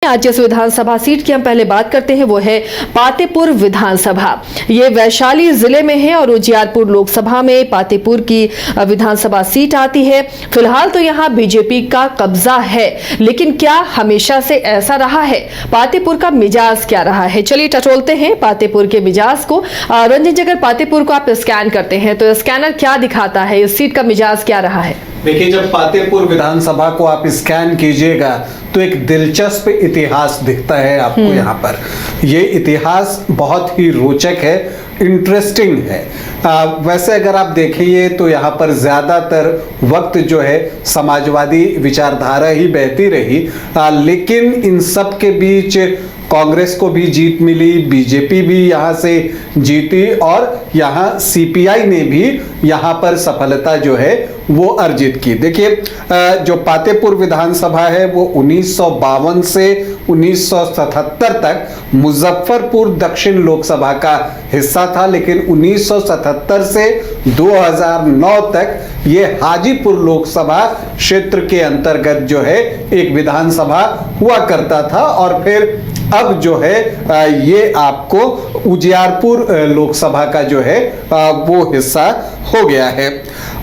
आज जिस विधानसभा सीट की हम पहले बात करते हैं वो है पातेपुर विधानसभा। ये वैशाली जिले में है और उजियारपुर लोकसभा में पातेपुर की विधानसभा सीट आती है। फिलहाल तो यहाँ बीजेपी का कब्जा है, लेकिन क्या हमेशा से ऐसा रहा है? पातेपुर का मिजाज क्या रहा है? चलिए टटोलते हैं पातेपुर के मिजाज को। रंजन जी, अगर पातेपुर को आप स्कैन करते हैं तो स्कैनर क्या दिखाता है? इस सीट का मिजाज क्या रहा है? देखिए, जब पातेपुर विधानसभा को आप स्कैन कीजिएगा तो एक दिलचस्प इतिहास दिखता है आपको। यहाँ पर ये इतिहास बहुत ही रोचक है, इंटरेस्टिंग है। वैसे अगर आप देखिए तो यहाँ पर ज़्यादातर वक्त जो है समाजवादी विचारधारा ही बहती रही, लेकिन इन सब के बीच कांग्रेस को भी जीत मिली, बीजेपी भी यहाँ से जीती और यहाँ सीपीआई ने भी यहाँ पर सफलता जो है वो अर्जित की। देखिए, जो पातेपुर विधानसभा है वो 1952 से 1977 तक मुजफ्फरपुर दक्षिण लोकसभा का हिस्सा था, लेकिन 1977 से 2009 तक ये हाजीपुर लोकसभा क्षेत्र के अंतर्गत जो है एक विधानसभा हुआ करता था और फिर अब जो है ये आपको उजियारपुर लोकसभा का जो है वो हिस्सा हो गया है।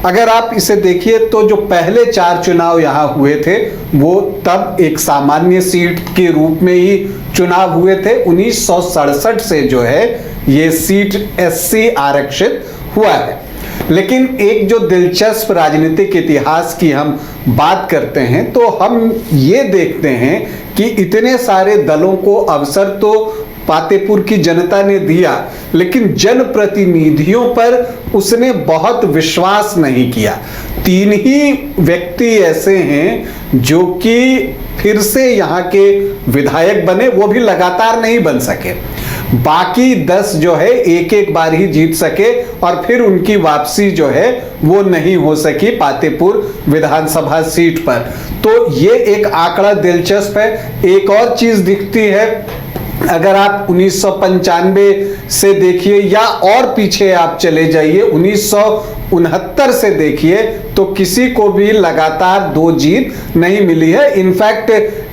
अगर आप इसे देखिए तो जो पहले 4 चुनाव यहाँ हुए थे वो तब एक सामान्य सीट के रूप में ही चुनाव हुए थे। 1967 से जो है ये सीट एससी आरक्षित हुआ है। लेकिन एक जो दिलचस्प राजनीतिक इतिहास की हम बात करते हैं तो हम ये देखते हैं कि इतने सारे दलों को अवसर तो पातेपुर की जनता ने दिया, लेकिन जनप्रतिनिधियों पर उसने बहुत विश्वास नहीं किया। 3 ही व्यक्ति ऐसे हैं जो कि फिर से यहाँ के विधायक बने, वो भी लगातार नहीं बन सके। बाकी 10 जो है एक बार ही जीत सके और फिर उनकी वापसी जो है वो नहीं हो सकी पातेपुर विधानसभा सीट पर। तो ये एक आंकड़ा दिलचस्प है। एक और चीज दिखती है, अगर आप 1995 से देखिए या और पीछे आप चले जाइए 1969 से देखिए तो किसी को भी लगातार 2 जीत नहीं मिली है। इनफैक्ट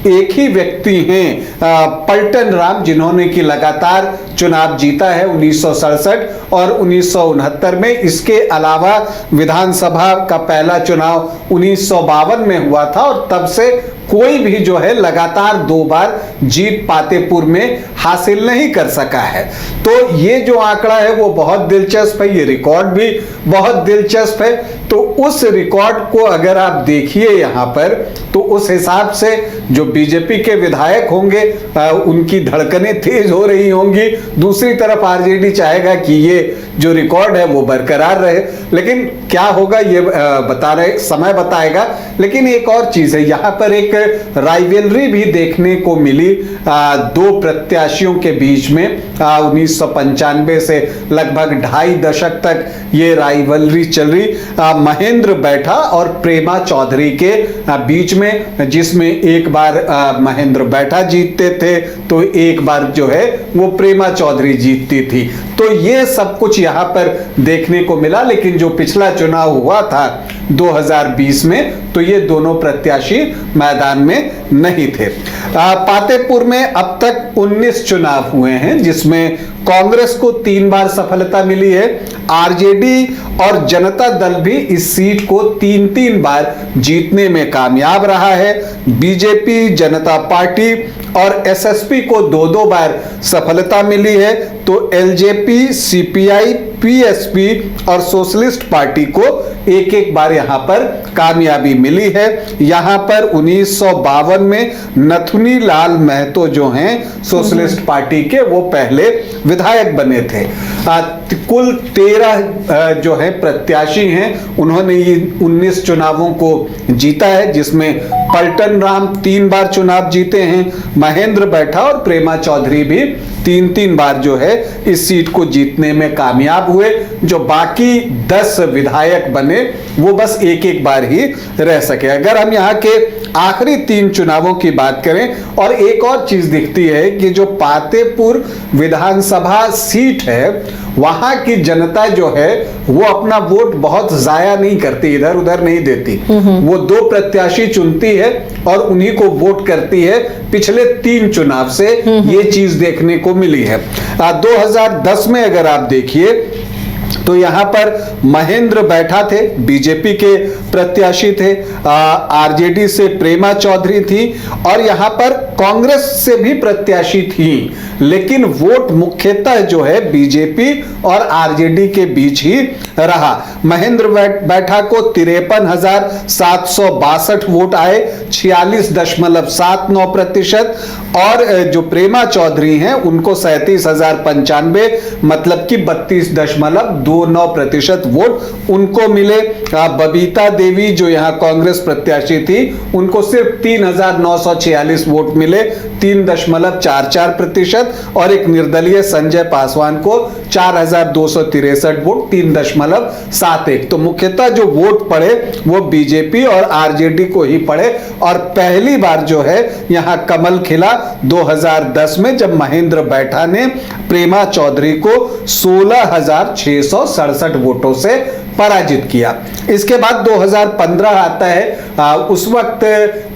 एक ही व्यक्ति हैं पलटन राम, जिन्होंने कि लगातार चुनाव जीता है 1967 और 1969 में। इसके अलावा विधानसभा का पहला चुनाव 1952 में हुआ था और तब से कोई भी जो है लगातार 2 बार जीत पातेपुर में हासिल नहीं कर सका है। तो ये जो आंकड़ा है वो बहुत दिलचस्प है, ये रिकॉर्ड भी बहुत दिलचस्प है। तो उस रिकॉर्ड को अगर आप देखिए यहाँ पर तो उस हिसाब से जो बीजेपी के विधायक होंगे उनकी धड़कनें तेज हो रही होंगी। दूसरी तरफ आरजेडी चाहेगा कि ये जो रिकॉर्ड है वो बरकरार रहे, लेकिन क्या होगा ये समय बताएगा। लेकिन एक और चीज है, यहाँ पर एक राइवलरी भी देखने को मिली 2 प्रत्याशियों के बीच में। 1995 से लगभग 2.5 दशक तक ये राइवलरी चल रही महेंद्र बैठा और प्रेमा चौधरी के बीच में, जिसमें एक बार महेंद्र बैठा जीतते थे तो एक बार जो है वो प्रेमा चौधरी जीतती थी। तो ये सब कुछ यहाँ पर देखने को मिला। लेकिन जो पिछला चुनाव हुआ था 2020 में तो ये दोनों प्रत्याशी मैदान में नहीं थे। पातेपुर में अब तक 19 चुनाव हुए हैं, जिसमें कांग्रेस को 3 बार सफलता मिली है। आरजेडी और जनता दल भी इस सीट को 3 बार जीतने में कामयाब रहा है। बीजेपी, जनता पार्टी और एसएसपी को 2 बार सफलता मिली है। तो एलजेपी, सीपीआई, पीएसपी और सोशलिस्ट पार्टी को एक बार यहाँ पर कामयाबी मिली है। यहाँ पर 1952 में नथुनी लाल महतो जो हैं सोशलिस्ट पार्टी के, वो पहले विधायक बने थे। कुल 13 जो है प्रत्याशी हैं, उन्होंने ये 19 चुनावों को जीता है, जिसमें पलटन राम 3 बार चुनाव जीते हैं, महेंद्र बैठा और प्रेमा चौधरी भी 3 बार जो है इस सीट को जीतने में कामयाब हुए। जो बाकी 10 विधायक बने वो बस एक बार ही रह सके। अगर हम यहाँ के आखिरी 3 चुनावों की बात करें, और एक और चीज दिखती है कि जो पातेपुर विधानसभा सीट है वहां की जनता जो है वो अपना वोट बहुत जाया नहीं करती, इधर उधर नहीं देती। वो 2 प्रत्याशी चुनती है और उन्हीं को वोट करती है। पिछले 3 चुनाव से ये चीज देखने को मिली है। 2010 में अगर आप देखिए तो यहां पर महेंद्र बैठा थे, बीजेपी के प्रत्याशी थे, आरजेडी से प्रेमा चौधरी थी और यहां पर कांग्रेस से भी प्रत्याशी थी, लेकिन वोट मुख्यतः जो है बीजेपी और आरजेडी के बीच ही रहा। महेंद्र बैठा को 53,762 वोट आए, 46.79%, और जो प्रेमा चौधरी हैं उनको 37,095 मतलब कि 32.29% वोट उनको मिले। बबीता देवी जो यहां कांग्रेस प्रत्याशी थी उनको सिर्फ 3,946 वोट मिले, 3.44%, और एक निर्दलीय संजय पासवान को 4,263 वोट, 3.71। तो मुख्यतः जो वोट पड़े वो बीजेपी और आरजेडी को ही पड़े। और पहली बार जो है यहां कमल खिला 2010 में, जब महेंद्र बैठा ने प्रेमा चौधरी को 16,667 वोटों से पराजित किया। इसके बाद 2015 आता है। उस वक्त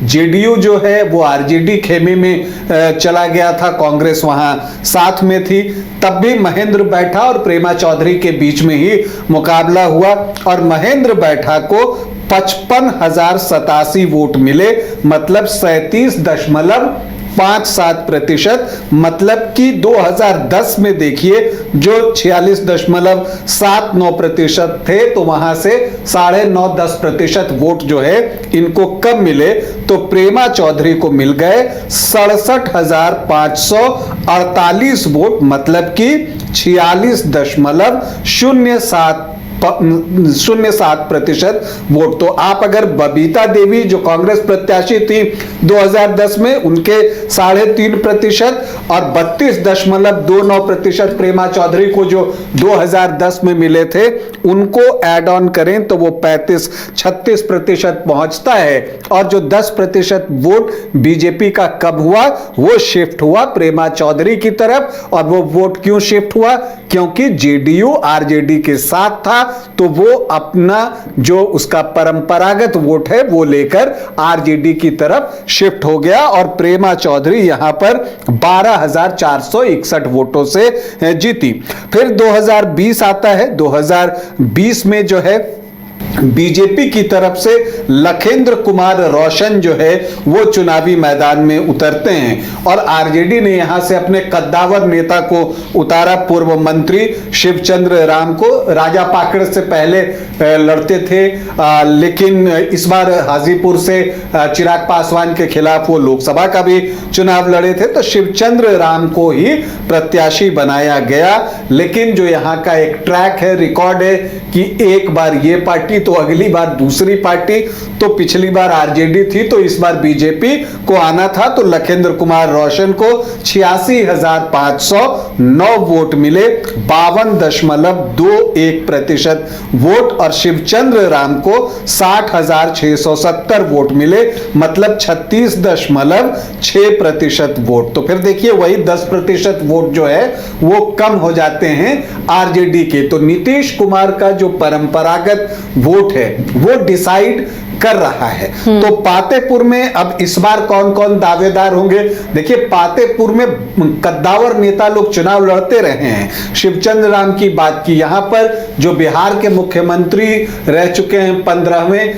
जेडीयू जो है वो आरजेडी खेमे में चला गया था, कांग्रेस वहां साथ में थी। तब भी महेंद्र बैठा और प्रेमा चौधरी के बीच में ही मुकाबला हुआ और महेंद्र बैठा को 55,087 वोट मिले, मतलब 37.57%। मतलब कि 2010 में देखिए जो 46.79% थे, तो वहां से 9.5-10% वोट जो है इनको कम मिले, तो प्रेमा चौधरी को मिल गए 67,548 वोट, मतलब कि 46.07% वोट। तो आप अगर बबीता देवी जो कांग्रेस प्रत्याशी थी 2010 में, उनके 3.5% और 32.29% प्रेमा चौधरी को जो 2010 में मिले थे, उनको ऐड ऑन करें तो वो 35-36% पहुंचता है। और जो 10% वोट बीजेपी का कब हुआ, वो शिफ्ट हुआ प्रेमा चौधरी की तरफ। और वो वोट क्यों शिफ्ट हुआ? क्योंकि जेडीयू आरजेडी के साथ था, तो वो अपना जो उसका परंपरागत वोट है वो लेकर आरजेडी की तरफ शिफ्ट हो गया और प्रेमा चौधरी यहां पर 12,461 वोटों से जीती। फिर 2020 आता है। 2020 में जो है बीजेपी की तरफ से लखेंद्र कुमार रोशन जो है वो चुनावी मैदान में उतरते हैं और आरजेडी ने यहां से अपने कद्दावर नेता को उतारा, पूर्व मंत्री शिवचंद्र राम को। राजा पाकड़ से पहले लड़ते थे, लेकिन इस बार हाजीपुर से चिराग पासवान के खिलाफ वो लोकसभा का भी चुनाव लड़े थे, तो शिवचंद्र राम को ही प्रत्याशी बनाया गया। लेकिन जो यहां का एक ट्रैक है, रिकॉर्ड है कि एक बार ये पार्टी तो अगली बार दूसरी पार्टी, तो पिछली बार आरजेडी थी तो इस बार बीजेपी को आना था। तो लखेंद्र कुमार रोशन को 86,509 वोट मिले, 52.21% वोट, और शिवचंद्र राम को 60,670 वोट मिले, मतलब 36.6% वोट। तो फिर देखिए वही 10% वोट जो है वो कम हो जाते हैं आरजेडी के। तो नीतीश कुमार का जो परंपरागत वोट है वो डिसाइड कर रहा है। तो पातेपुर में अब इस बार कौन कौन दावेदार होंगे? देखिए पातेपुर में कद्दावर नेता लोग चुनाव लड़ते रहे हैं। शिवचंद्र राम की बात की, यहां पर जो बिहार के मुख्यमंत्री रह चुके हैं 15वें,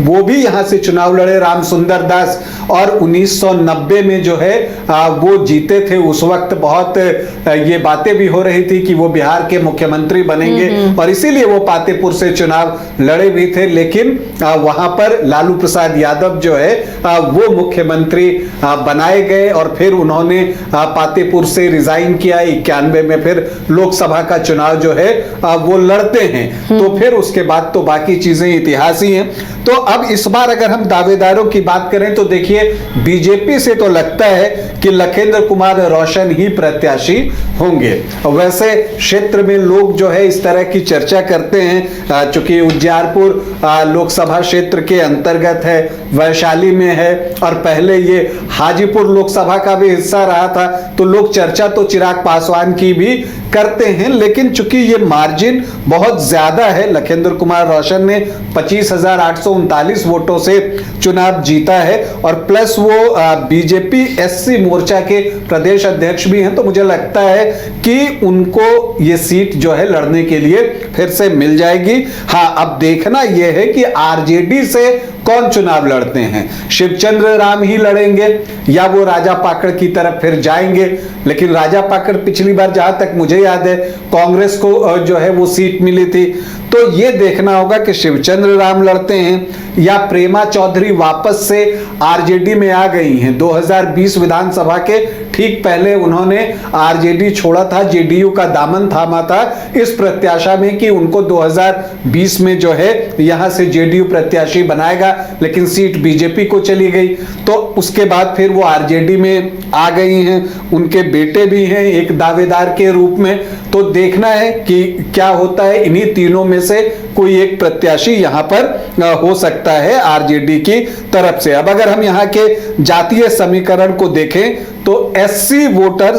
वो भी यहां से चुनाव लड़े, राम सुंदर दास, और 1990 में जो है वो जीते थे। उस वक्त बहुत ये बातें भी हो रही थी कि वो बिहार के मुख्यमंत्री बनेंगे और इसीलिए वो पातेपुर से चुनाव लड़े भी थे। लेकिन वहां पर लालू प्रसाद यादव जो है वो मुख्यमंत्री बनाए गए और फिर उन्होंने पातेपुर से रिजाइन किया। 91 में फिर लोकसभा का चुनाव जो है वो लड़ते हैं। तो फिर उसके बाद तो बाकी चीजें इतिहास ही हैं। तो अब इस बार अगर हम दावेदारों की बात करें तो देखिए बीजेपी से तो लगता है कि लखेंद्र कुमार रोशन ही प्रत्याशी होंगे। वैसे क्षेत्र में लोग जो है इस तरह की चर्चा करते हैं, चूंकि उज्जियारपुर लोकसभा क्षेत्र क्षेत्र के अंतर्गत है, वैशाली में है, और पहले ये हाजीपुर लोकसभा का भी हिस्सा रहा था। तो लोग चर्चा तो चिराग पासवान की भी करते हैं, लेकिन चूंकि ये मार्जिन बहुत ज्यादा है, लखिंदर कुमार रोशन ने 25,839 वोटों से चुनाव जीता है, और प्लस वो बीजेपी एससी मोर्चा के प्रदेश अध्यक्ष भी हैं, तो मुझे लगता है कि उनको ये सीट जो है लड़ने के लिए फिर से मिल जाएगी। हाँ, अब देखना यह है कि आरजेडी से कौन चुनाव लड़ते हैं, शिवचंद्र राम ही लड़ेंगे या वो राजा पाकड़ की तरफ फिर जाएंगे। लेकिन राजा पाकड़ पिछली बार जहां तक मुझे याद है कांग्रेस को जो है वो सीट मिली थी, तो ये देखना होगा कि शिवचंद्र राम लड़ते हैं या प्रेमा चौधरी वापस से आरजेडी में आ गई हैं। 2020 विधानसभा के ठीक पहले उन्होंने आरजेडी छोड़ा था, जेडीयू का दामन थामा था इस प्रत्याशा में कि उनको 2020 में जो है यहां से जेडीयू प्रत्याशी बनाएगा, लेकिन सीट बीजेपी को चली गई। तो उसके बाद फिर वो आरजेडी में आ गई हैं, उनके बेटे भी हैं एक दावेदार के रूप में। तो देखना है कि क्या होता है, इन्हीं तीनों में से कोई एक प्रत्याशी यहां पर हो सकता है आरजेडी की तरफ से। अब अगर हम यहां के जातीय समीकरण को देखें तो एससी वोटर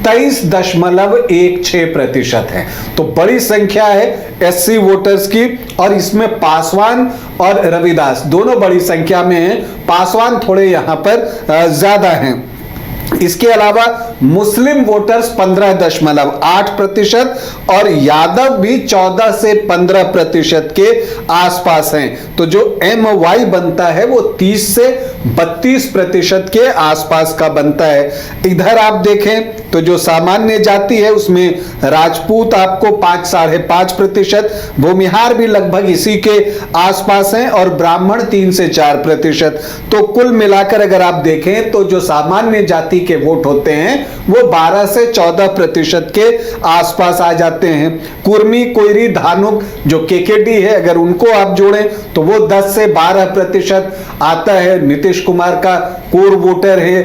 23.16% है, तो बड़ी संख्या है एससी वोटर्स की, और इसमें पासवान और रविदास दोनों बड़ी संख्या में हैं। पासवान थोड़े यहां पर ज्यादा हैं। इसके अलावा मुस्लिम वोटर्स 15.8% और यादव भी 14 से 15% के आसपास हैं। तो जो MY बनता है वो 30 से 32% के आसपास का बनता है। इधर आप देखें तो जो सामान्य जाति है उसमें राजपूत आपको 5-5.5%, भूमिहार भी लगभग इसी के आसपास हैं, और ब्राह्मण 3 से 4%। तो कुल मिलाकर अगर आप देखें तो जो सामान्य जाति के वोट होते हैं वो 12 से 14% के आसपास आ जाते हैं। कुर्मी, कोयरी, धानुक जो केकेडी है, अगर उनको आप जोड़ें तो वो 10 से 12% आता है। नीतीश कुमार का कोर वोटर है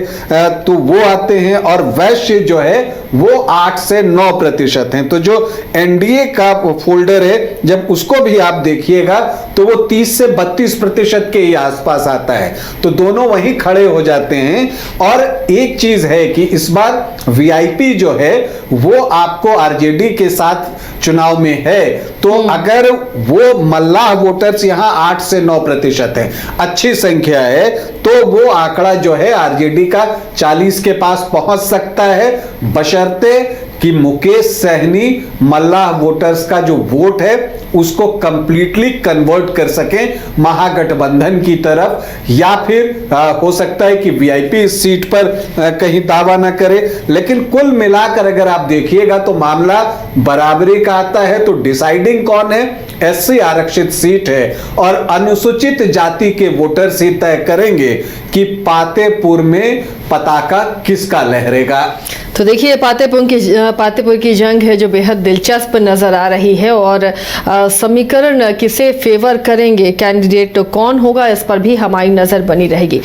तो वो आते हैं, और वैश्य जो है वो 8 से 9% हैं। तो जो एनडीए का फोल्डर है जब उसको भी आप देखिएगा तो वो 30 से 32% के ही आसपास आता है। तो दोनों वहीं खड़े हो जाते हैं। और एक चीज है कि इस बार वीआईपी जो है वो आपको आरजेडी के साथ चुनाव में है, तो अगर वो मल्लाह वोटर्स यहां 8 से 9% है, अच्छी संख्या है, तो वो आंकड़ा जो है आरजेडी का 40 के पास पहुंच सकता है, बशर्ते कि मुकेश सहनी मल्लाह वोटर्स का जो वोट है उसको कंप्लीटली कन्वर्ट कर सके महागठबंधन की तरफ, या फिर हो सकता है कि वीआईपी इस सीट पर कहीं दावा ना करे। लेकिन कुल मिलाकर अगर आप देखिएगा तो मामला बराबरी का आता है। तो डिसाइडिंग कौन है, एससी आरक्षित सीट है, और अनुसूचित जाति के वोटर्स ही तय करेंगे कि पातेपुर में पताका किसका लहरेगा। तो देखिए पातेपुर की जंग है जो बेहद दिलचस्प नजर आ रही है, और समीकरण किसे फेवर करेंगे, कैंडिडेट कौन होगा, इस पर भी हमारी नजर बनी रहेगी।